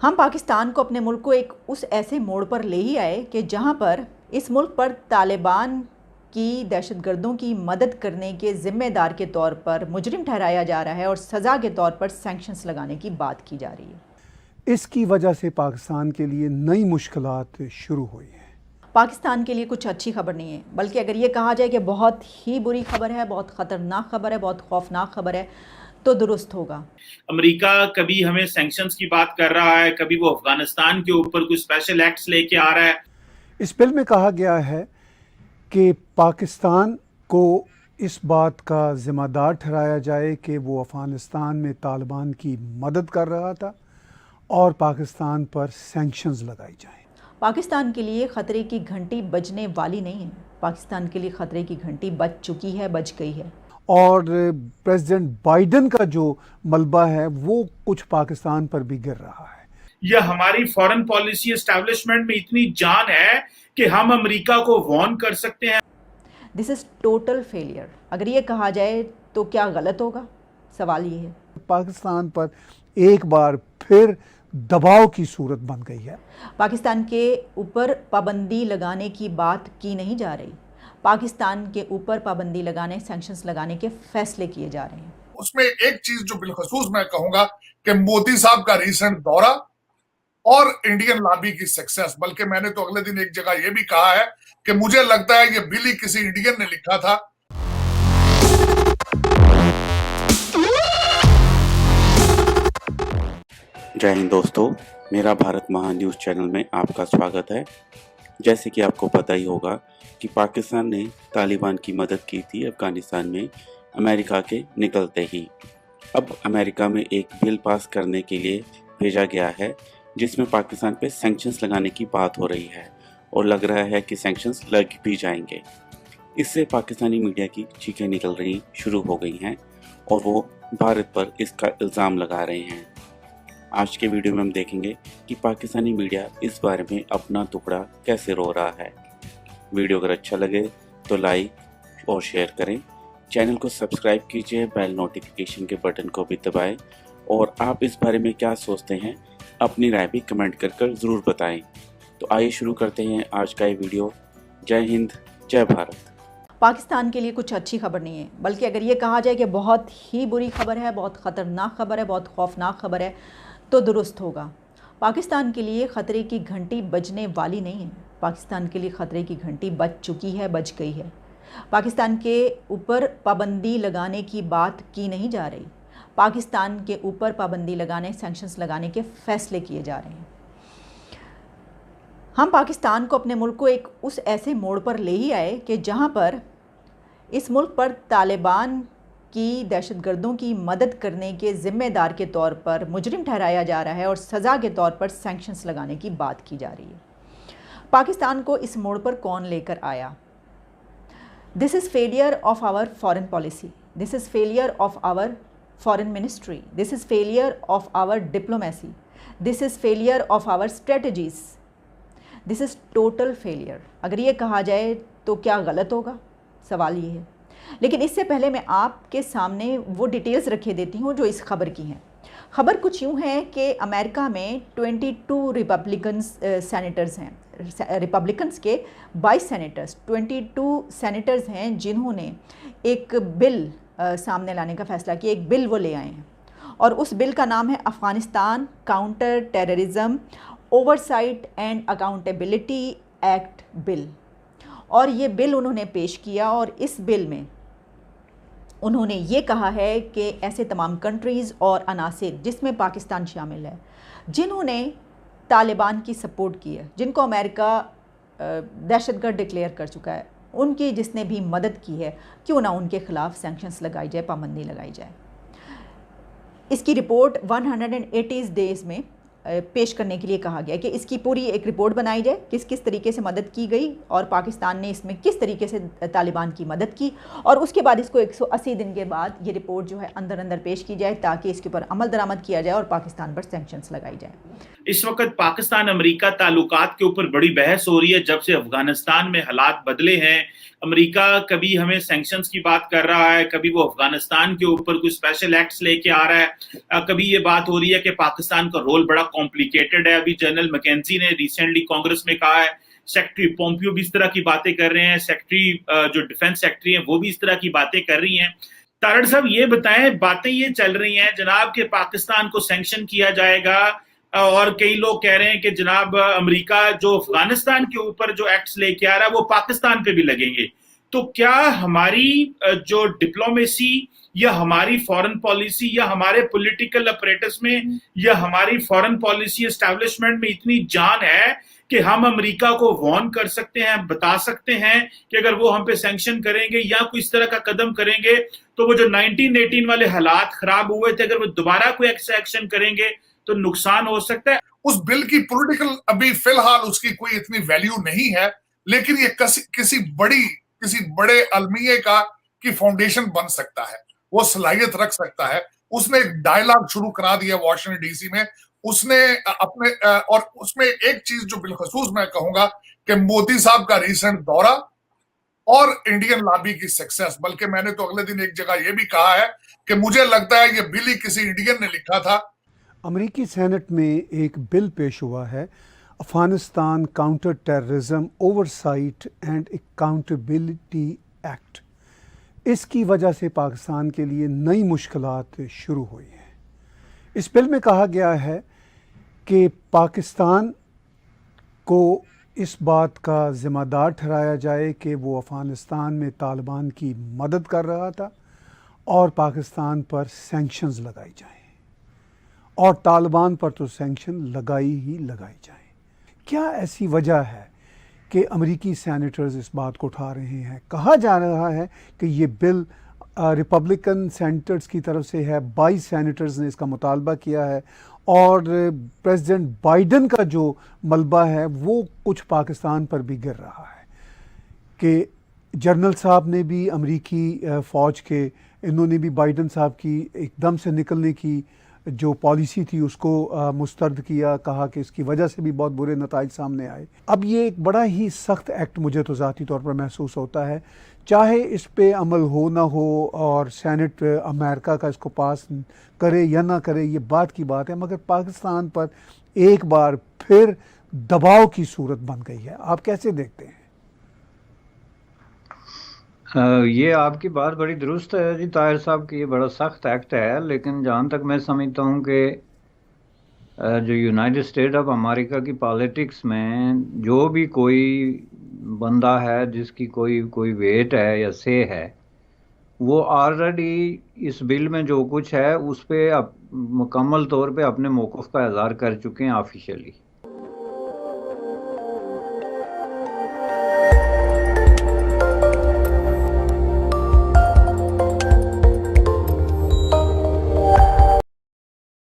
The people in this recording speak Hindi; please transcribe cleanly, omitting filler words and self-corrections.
हम पाकिस्तान को अपने मुल्क को एक उस ऐसे मोड़ पर ले ही आए कि जहां पर इस मुल्क पर तालिबान की दहशतगर्दों की मदद करने के ज़िम्मेदार के तौर पर मुजरिम ठहराया जा रहा है और सज़ा के तौर पर सैंक्शंस लगाने की बात की जा रही है। इसकी वजह से पाकिस्तान के लिए नई मुश्किलात शुरू हुई हैं। पाकिस्तान के लिए कुछ अच्छी खबर नहीं है, बल्कि अगर ये कहा जाए कि बहुत ही बुरी खबर है, बहुत ख़तरनाक खबर है, बहुत खौफनाक खबर है, तो दुरुस्त होगा। अमेरिका कभी हमें सैंक्शंस की बात कर रहा है, कभी वो अफगानिस्तान के ऊपर कुछ स्पेशल एक्ट्स लेके आ रहा है। इस बिल में कहा गया है कि पाकिस्तान को इस बात का जिम्मेदार ठहराया जाए कि वो अफगानिस्तान में तालिबान की मदद कर रहा था और पाकिस्तान पर सैंक्शंस लगाई जाएं। पाकिस्तान के लिए ख़तरे की घंटी बजने वाली नहीं है, पाकिस्तान के लिए ख़तरे की घंटी बज चुकी है, बज गई है। और प्रेसिडेंट बाइडेन का जो मलबा है वो कुछ पाकिस्तान पर भी गिर रहा है। यह हमारी फॉरेन पॉलिसी एस्टैब्लिशमेंट में इतनी जान है कि हम अमेरिका को वार्न कर सकते हैं। This is total failure. अगर ये कहा जाए तो क्या गलत होगा? सवाल ये है। पाकिस्तान पर एक बार फिर दबाव की सूरत बन गई है। पाकिस्तान के ऊपर पाबंदी लगाने की बात की नहीं जा रही, पाकिस्तान के ऊपर पाबंदी लगाने, सैंक्शंस लगाने के फैसले किए जा रहे हैं। उसमें एक चीज जो बिलखसूस मैं कहूंगा कि मोदी साहब का रीसेंट दौरा और इंडियन लॉबी की सक्सेस, बल्कि मैंने तो अगले दिन एक जगह यह भी कहा है कि मुझे लगता है ये बिल ही किसी इंडियन ने लिखा था। जय हिंद दोस्तों, मेरा भारत महान न्यूज़ चैनल में आपका स्वागत है। जैसे कि आपको पता ही होगा कि पाकिस्तान ने तालिबान की मदद की थी अफ़गानिस्तान में अमेरिका के निकलते ही। अब अमेरिका में एक बिल पास करने के लिए भेजा गया है जिसमें पाकिस्तान पे सैंक्शंस लगाने की बात हो रही है और लग रहा है कि सैंक्शंस लग भी जाएंगे। इससे पाकिस्तानी मीडिया की चीखें निकल रही शुरू हो गई हैं और वो भारत पर इसका इल्ज़ाम लगा रहे हैं। आज के वीडियो में हम देखेंगे कि पाकिस्तानी मीडिया इस बारे में अपना टुकड़ा कैसे रो रहा है। वीडियो अगर अच्छा लगे तो लाइक और शेयर करें, चैनल को सब्सक्राइब कीजिए, बेल नोटिफिकेशन के बटन को भी दबाएं और आप इस बारे में क्या सोचते हैं अपनी राय भी कमेंट कर ज़रूर बताएं। तो आइए शुरू करते हैं आज का ये वीडियो। जय हिंद, जय भारत। पाकिस्तान के लिए कुछ अच्छी खबर नहीं है, बल्कि अगर ये कहा जाए कि बहुत ही बुरी खबर है, बहुत ख़तरनाक खबर है, बहुत खौफनाक खबर है, तो दुरुस्त होगा। पाकिस्तान के लिए ख़तरे की घंटी बजने वाली नहीं है, पाकिस्तान के लिए ख़तरे की घंटी बज चुकी है, बज गई है। पाकिस्तान के ऊपर पाबंदी लगाने की बात की नहीं जा रही, पाकिस्तान के ऊपर पाबंदी लगाने, सैंक्शंस लगाने के फैसले किए जा रहे हैं। हम पाकिस्तान को अपने मुल्क को एक उस ऐसे मोड़ पर ले ही आए कि जहां पर इस मुल्क पर तालिबान की दहशतगर्दों की मदद करने के ज़िम्मेदार के तौर पर मुजरिम ठहराया जा रहा है और सज़ा के तौर पर सैंक्शंस लगाने की बात की जा रही है। पाकिस्तान को इस मोड़ पर कौन लेकर आया? This is failure of our foreign policy, this is failure of our foreign ministry, this is failure of our diplomacy, this is failure of our strategies, this is total failure. अगर ये कहा जाए तो क्या गलत होगा? सवाल ये है। लेकिन इससे पहले मैं आपके सामने वो डिटेल्स रखे देती हूँ जो इस खबर की हैं। खबर कुछ यूँ है कि अमेरिका में 22 रिपब्लिकन्स सेनेटर्स हैं, रिपब्लिकन्स के 22 सेनेटर्स, 22 सेनेटर्स हैं जिन्होंने एक बिल सामने लाने का फ़ैसला किया। एक बिल वो ले आए हैं और उस बिल का नाम है Afghanistan counter terrorism oversight and accountability act bill. और ये बिल उन्होंने पेश किया और इस बिल में उन्होंने ये कहा है कि ऐसे तमाम कंट्रीज़ और अनासिर जिसमें पाकिस्तान शामिल है जिन्होंने तालिबान की सपोर्ट की है, जिनको अमेरिका दहशतगर्द डिक्लेयर कर चुका है, उनकी जिसने भी मदद की है, क्यों ना उनके ख़िलाफ़ सैंक्शंस लगाई जाए, पाबंदी लगाई जाए। इसकी रिपोर्ट 180 डेज़ में पेश करने के लिए कहा गया कि इसकी पूरी एक रिपोर्ट बनाई जाए, किस किस तरीके से मदद की गई और पाकिस्तान ने इसमें किस तरीके से तालिबान की मदद की, और उसके बाद इसको 180 दिन के बाद ये रिपोर्ट जो है अंदर पेश की जाए ताकि इसके ऊपर अमल दरामद किया जाए और पाकिस्तान पर सैंक्शंस लगाई जाए। इस वक्त पाकिस्तान अमेरिका ताल्लुकात के ऊपर बड़ी बहस हो रही है जब से अफगानिस्तान में हालात बदले हैं। अमेरिका कभी हमें सैंक्शंस की बात कर रहा है, कभी वो अफगानिस्तान के ऊपर कुछ स्पेशल एक्ट्स लेके आ रहा है, कभी ये बात हो रही है कि पाकिस्तान का रोल बड़ा कॉम्प्लिकेटेड है। अभी जनरल मैकेंजी ने रिसेंटली कांग्रेस में कहा है, सेक्रेटरी पोम्पियो भी इस तरह की बातें कर रहे हैं, सेक्रेटरी जो डिफेंस सेक्रेटरी हैं वो भी इस तरह की बातें कर रही हैं। तारड़ साहब ये बताएं, बातें ये चल रही हैं जनाब के पाकिस्तान को सैंक्शन किया जाएगा और कई लोग कह रहे हैं कि जनाब अमेरिका जो अफगानिस्तान के ऊपर जो एक्ट्स लेके आ रहा है वो पाकिस्तान पे भी लगेंगे। तो क्या हमारी जो डिप्लोमेसी या हमारी फॉरेन पॉलिसी या हमारे पॉलिटिकल अपरेटस में या हमारी फॉरेन पॉलिसी एस्टैब्लिशमेंट में इतनी जान है कि हम अमेरिका को वार्न कर सकते हैं, बता सकते हैं कि अगर वो हम पे सैंक्शन करेंगे या कोई इस तरह का कदम करेंगे तो वो जो 1918 वाले हालात खराब हुए थे, अगर वो दोबारा कोई एक्शन करेंगे तो नुकसान हो सकता है। उस बिल की पॉलिटिकल अभी फिलहाल उसकी कोई इतनी वैल्यू नहीं है, लेकिन ये किसी बड़े अलमिये की फाउंडेशन बन सकता है, वो सलाहियत रख सकता है। उसने एक डायलॉग शुरू करा दिया वॉशिंगटन डीसी में, उसने अपने और उसमें एक चीज जो बिलखसूस मैं कहूंगा कि मोदी साहब का रिसेंट दौरा और इंडियन लॉबी की सक्सेस, बल्कि मैंने तो अगले दिन एक जगह यह भी कहा है कि मुझे लगता है ये बिल ही किसी इंडियन ने लिखा था। अमेरिकी सेनेट में एक बिल पेश हुआ है, Afghanistan counter terrorism oversight and accountability act. इसकी वजह से पाकिस्तान के लिए नई मुश्किलात शुरू हुई हैं। इस बिल में कहा गया है कि पाकिस्तान को इस बात का ज़िम्मेदार ठहराया जाए कि वो अफ़गानिस्तान में तालिबान की मदद कर रहा था और पाकिस्तान पर सैंक्शंस लगाई जाएं, और तालिबान पर तो सैंक्शन लगाई जाएं। क्या ऐसी वजह है कि अमेरिकी सेनेटर्स इस बात को उठा रहे हैं? कहा जा रहा है कि ये बिल रिपब्लिकन सेनेटर्स की तरफ से है, 22 सेनेटर्स ने इसका मुतालबा किया है, और प्रेसिडेंट बाइडन का जो मलबा है वो कुछ पाकिस्तान पर भी गिर रहा है कि जनरल साहब ने भी अमेरिकी फ़ौज के, इन्होंने भी बाइडन साहब की एकदम से निकलने की जो पॉलिसी थी उसको मुस्तरद किया, कहा कि इसकी वजह से भी बहुत बुरे नताइज सामने आए। अब ये एक बड़ा ही सख्त एक्ट मुझे तो ज़ाती तौर पर महसूस होता है, चाहे इस पे अमल हो ना हो और सेनेट अमेरिका का इसको पास करे या ना करे, ये बात की बात है, मगर पाकिस्तान पर एक बार फिर दबाव की सूरत बन गई है। आप कैसे देखते हैं? ये आपकी बात बड़ी दुरुस्त है जी ताहिर साहब की, ये बड़ा सख्त एक्ट है, लेकिन जहाँ तक मैं समझता हूँ कि जो यूनाइटेड स्टेट ऑफ अमेरिका की पॉलिटिक्स में जो भी कोई बंदा है जिसकी कोई वेट है या से है, वो ऑलरेडी इस बिल में जो कुछ है उस पर मुकम्मल तौर पे अपने मौक़िफ़ का इज़हार कर चुके हैं ऑफिशियली।